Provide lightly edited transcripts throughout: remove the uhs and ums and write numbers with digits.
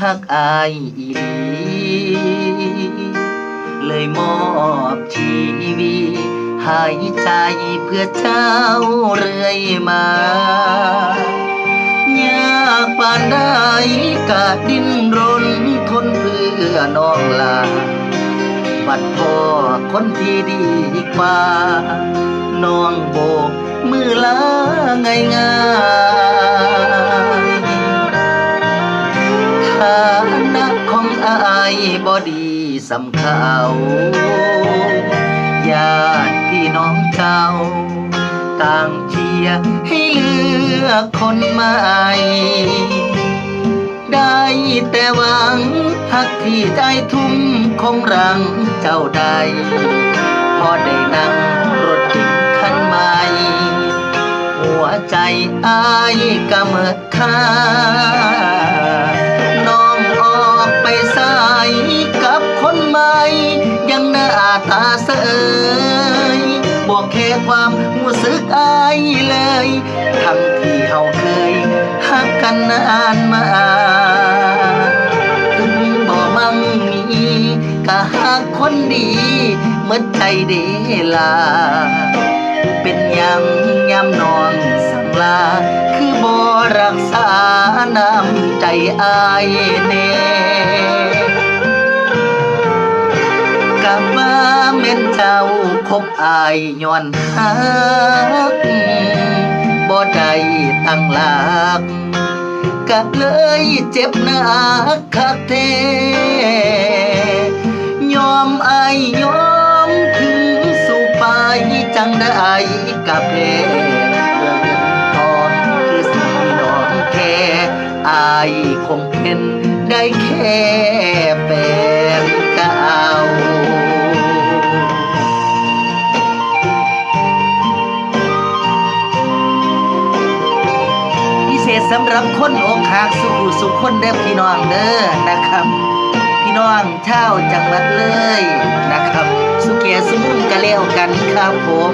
หักอายอีหลีเลยมอบชีวิตหายใจเพื่อเจ้าเรื่อยมายากปานใดกะดิ้นรนทนเพื่อน้องลาบัดพ่อคนที่ดีกว่าน้องโบกมือลาง่ายๆฐานะของอายบ่ดีสำเขาญาติพี่น้องเจ้าต่างเชียร์ให้เลือกคนใหม่ได้แต่หวังหักที่ใจทุ่มคงรังเจ้าใดพอได้นั่งรถติดคันใหม่หัวใจอายกะเมิดค่าน้องออกไปสายกับคนใหม่ยังหน้าตาเสยบอกแค่ความรู้สึกอายเลยทั้งที่เฮาเคยหักกันนานมาถึงบ่มั่งมีก็หักคนดีเมื่อใจเดลาเป็นยังย้ำนอนสั่งลาคือบ่รักษาน้ำใจอายแน่กะว่าแม่นเจ้าคบอายย้อนหักบ่ได้ตั้งหลักก็เลยเจ็บหนักคักแท้ยอมอายยอมถึงสู่ไปจังได้กับแพ้เรื่องเงินทองคือสิ่งที่น้องแค่อายคงเป็นได้แค่แฟนเก่าสำหรับคนอกหักสุขคนเด้อพี่น้องเด้อนะครับพี่น้องชาวจังหวัดเลยนะครับสุเกียรติสมุนกะเลี้ยวกันครับผม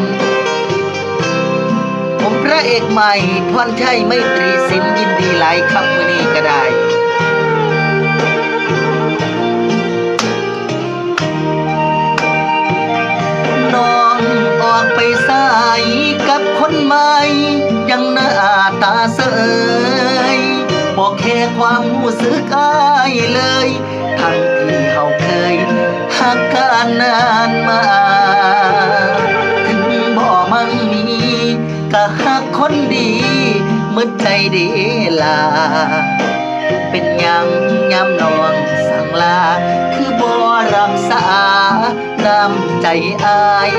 พระเอกใหม่พรชัยไมตรีสินยินดีหลายครับมื้อนี้ก็ได้น้องออกไปสายกับคนใหม่ยังหน้าตาเสยบอกแค่ความรู้สึกอายเลยทั้งที่เฮาเคยหักกันนานมาถึงบ่มั่งมีก็หักคนดีเมื่อใจเดลาเป็นยังย้ำนองสั่งลาคือบ่รักษาน้ำใจอาย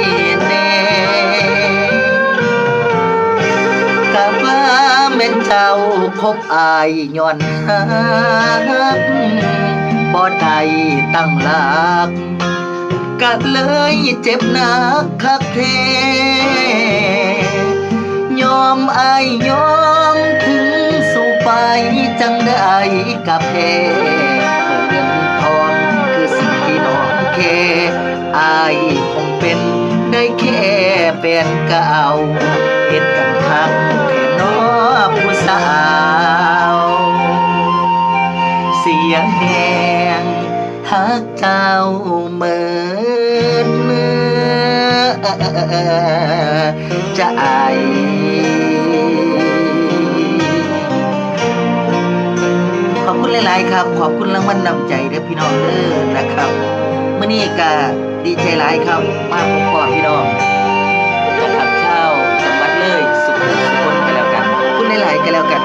แน่กะว่าแม่นเจ้าคบอายย้อนหักบ่ได้ตั้งหลักก็เลยเจ็บหนักคักแท้ยอมอายยอมถึงสู่ไปจังได้กับแพ้เงินทองคือสิ่งที่น้องแค่อายคงเป็นได้แค่แฟนเก่าเฮ็ดกันคักผู้สาวเสียแหงหักเจ้าเมิดเมื่อใจขอบคุณหลายๆครับขอบคุณรางวัลนำใจเด้อพี่น้องเด้อนะครับมื้อนี้ก็ดีใจหลายครับมาพบพ่อพี่น้องนะครับชาวจังหวัดเลยสุขคนกันแล้วกันคุณหลายๆกันแล้วกัน